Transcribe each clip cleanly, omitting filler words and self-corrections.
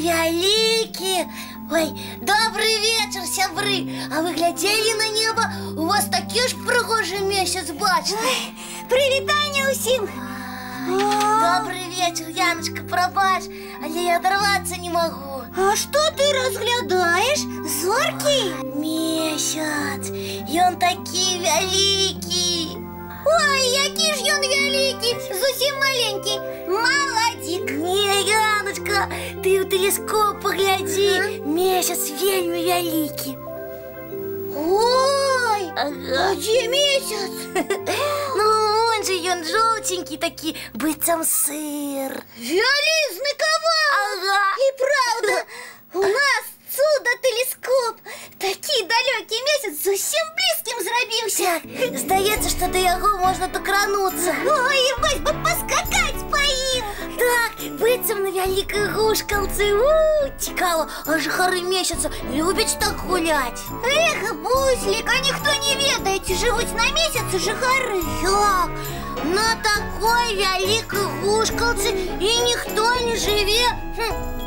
вялікие. Ой, добрый вечер, сябры. А вы глядели на небо? У вас такі ж прыгожий месяц бачны. Прывітанне ўсім. Добрый вечер, Яночка, прабач, але я оторваться не могу. А что ты разглядаешь? Зорки? Месяц, ён такі вялікі. Ой, які ж ён вялікі, зусім маленькі. Маладзік. Не, Яночка, ты ў тэлескоп паглядзі. Месяц вельмі вялікі. Ой, а дзе месяц? Ну, он же ён жоўценькі такі, быццам сыр. Вялізны кавал. Ага. І правда, у нас цуда-тэлескоп. Такі далёкі месяц зусім блізкім зрабіўся. Так, здаецца, што да яго можна дакрануцца. Ой, вось бы паскакаць па ім. Так, быццам на вялікай гушкалцы. Цікава, а жыхары месяца любяць так гуляць? Эх, Буслік, а ніхто не ведае, ці жывуць на месяцы жыхары. Як? На такой вялікай гушкалцы і ніхто не жыве?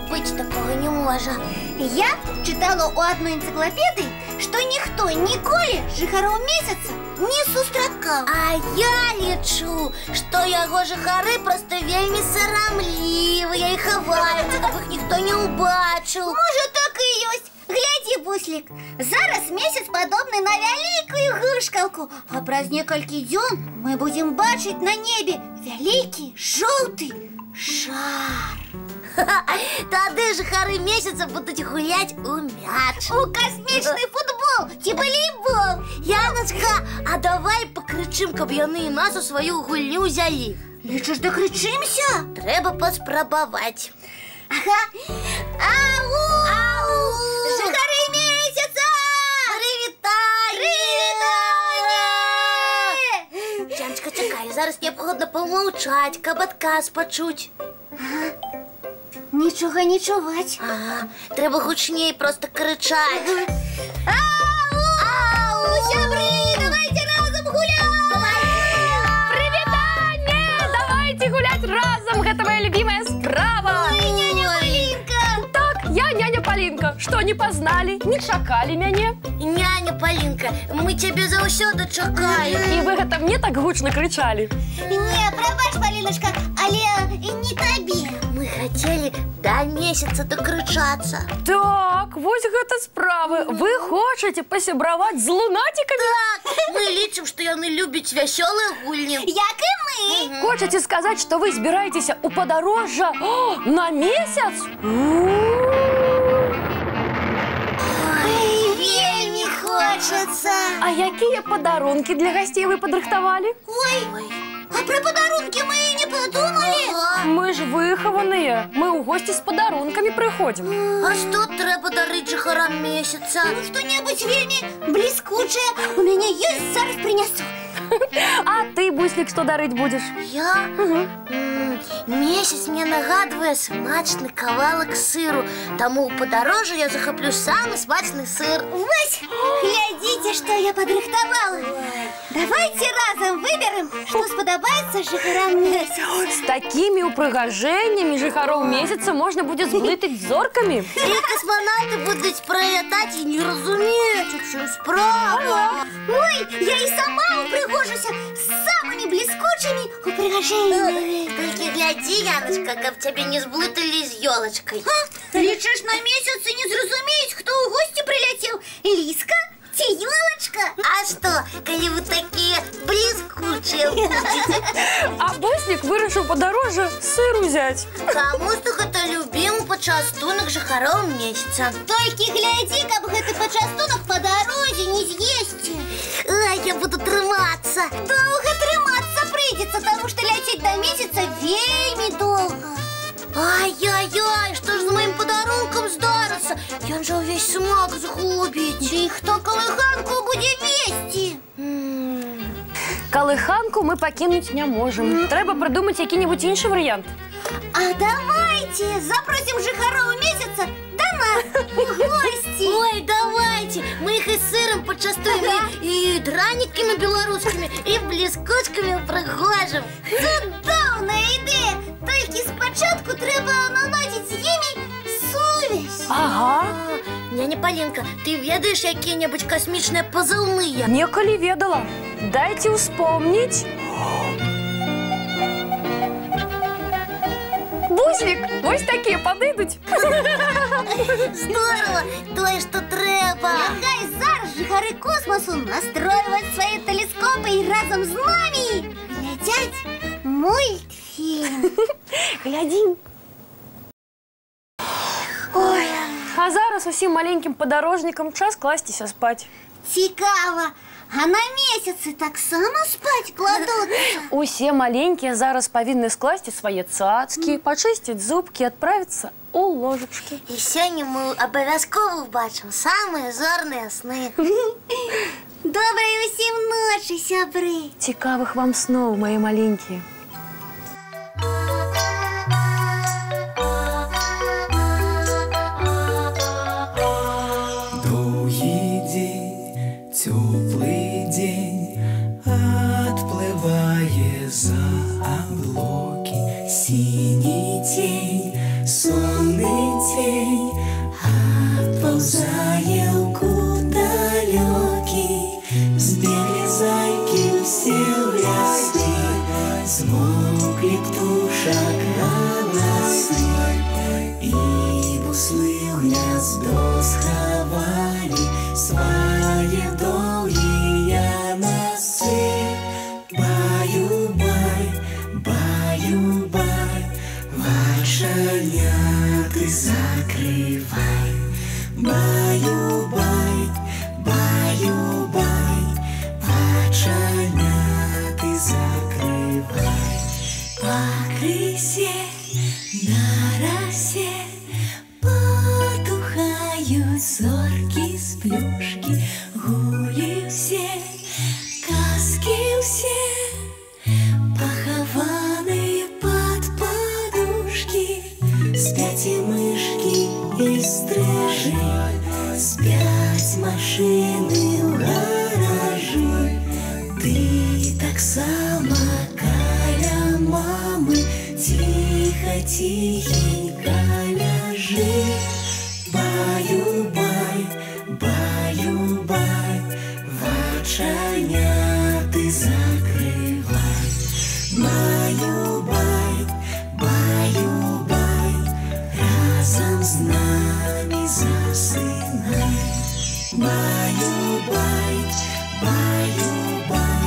Быць такого не можа. Я чытала ў адной энцыклапедыі, што ніхто ніколі жыхароў месяца не сустракаў. А я лічу, што яго жыхары проста вельмі сарамлівыя і хаваюцца, каб іх ніхто не ўбачыў. Можа, так і ёсць. Глядзі, Буслік, зараз месяц падобны на вялікую гушкалку, а праз некалькі дзён мы будзем бачыць на небе вялікі жоўты шар. Тады жыхары месяца будуць гуляць у мяч. У касмічны футбол ці волейбол. Яночка, а давай пакрычым, каб яны нас у сваю гульню ўзялі. Лічыш, дакрычымся? Трэба паспрабаваць. Ага. Ау! Ау! Жыхары месяца! Прывітанне! Прывітанне! Яночка, чакай, зараз неабходна памаўчаць, каб адказ пачуць. Нічога не чуваць. Трэба гучней проста крычаць. Ау! Ау! Сябры, давайте разом гулять! Прывітанне! Давайте гулять разом! Гэта моя любимая справа! Ой, няня Полинка! Так, я няня Полинка. Што, не пазналі? Не чакалі мяне? Няня Полинка, мы цябе заўсёды чакаем. І вы гэта мне так гучна крычалі? Не, прабач, Полиночка, але не табе. Мы хацелі да месяца дакрычацца. Так, вось гэта справы. Вы хочаце пасябраваць з лунатікамі? Так, мы лічым, што яны любяць вясёлыя гульні. Як і мы. Хочаце сказаць, што вы збіраецеся ў падарожжа на месяц? Ой, вельмі хочацца. А якія падарункі для гасцей вы падрыхтавалі? Ой, а пра падарункі мы і не падумалі. Мы ж выхаваныя. Мы ў госці з падарункамі прыходзім. А што трэба дарыць жыхарам месяца? Ну, што-небудзь вельмі бліскучае. У мяне ёсць, зараз прынясу. А ты, Буслік, што дарыць будзеш? Я? Месяц мне нагадвае смачны кавалак сыру. Таму ў падарожжа я захаплю самы смачны сыр. Вось, глядзіце, што я падрыхтавала. Давайте разам выберем, што спадабаецца жыхарам месяца. З такімі ўпрыгажэннямі жыхароў месяца можна будзе зблытаць з зоркамі. І касманаўты будуць пралятаць і не разумеюць, у чым справа. Ой, я і сама упрыгожуся з самымі бліскучымі упрыгажэннямі. Толькі глядзі, Яночка, каб цябе не зблыталі з ёлачкай. Лічыш, на месяцы не зразумеюць, хто ў госці прыляцеў? Ліска ці ёлачка? А што, калі вы такія бліскучыя будзеце? А Буслік вырашыў падарожжа сыр узяць. Каму што гэта любімы пачастунак жыхароў месяца. Толькі глядзі, каб гэты пачастунак па дарозе не з'есці. Ай, я буду трымацца. Доўга трымацца прыйдзецца, таму што ляцець да месяца вельмі доўга. Ай-яй-яй, што ж з маім падарункам здарыцца? Ён жа ўвесь смак згубіць. Ды хто калыханку будзе весці? Калыханку мы пакінуць не можам. Трэба прыдумаць які-небудзь іншы варыянт. А давайте запросім жыхароў месяца да нас у госці. Ой, давайте, мы іх і сырам пачастуем, і дранікамі беларускімі, і бліскучкамі прыгожым. Цудоўная ідэя! Толькі спачатку трэба наладзіць з імі Малинка, ты ведаешь какие-нибудь космичные пазлы? Неколи ведала. Дайте вспомнить. Бузлик, вось такие подойдут. Здорово, тое, что треба. Нехай зараз жихари космосу настроюють свої телескопи і разом з нами глядять мультфільм. Глядим. Ой, А зараз усім маленьким подорожникам час кластися спать. Цікаво, а на місяці так само спать кладуться? Усе маленькие зараз павінны скласці свае цацкі, пачысціць зубкі, адправіцца у ложачкі. і сёння мы абавязкова убачым самыя зорныя сны. Доброї усім ночі, сябри. Цікавых вам снов, мои маленькие. Довгий день, теплий день, отплыває за облаки. Синий тень, сонний тень, отползає в кут далекий. Збігли зайки всі в лісі, змокли птушок голоси. І бусли в гнездо сховали свої довгі носи. Баю-бай, баю-бай, вачаняти закривай. Баю-бай, баю-бай, вачаняти закривай. Покрийся на росе, потухають зорки з плюшки, гулі всі, казки всі, поховані под подушки. Спять і мишки, і стрижи, спять машини в гаражі. Ти так само каля мами, тихо-тихенько ляжи. Баю-бай, баю-бай, вачаняти закривай. Баю-бай, баю-бай, разом з нами засинай. Баю-бай, баю-бай,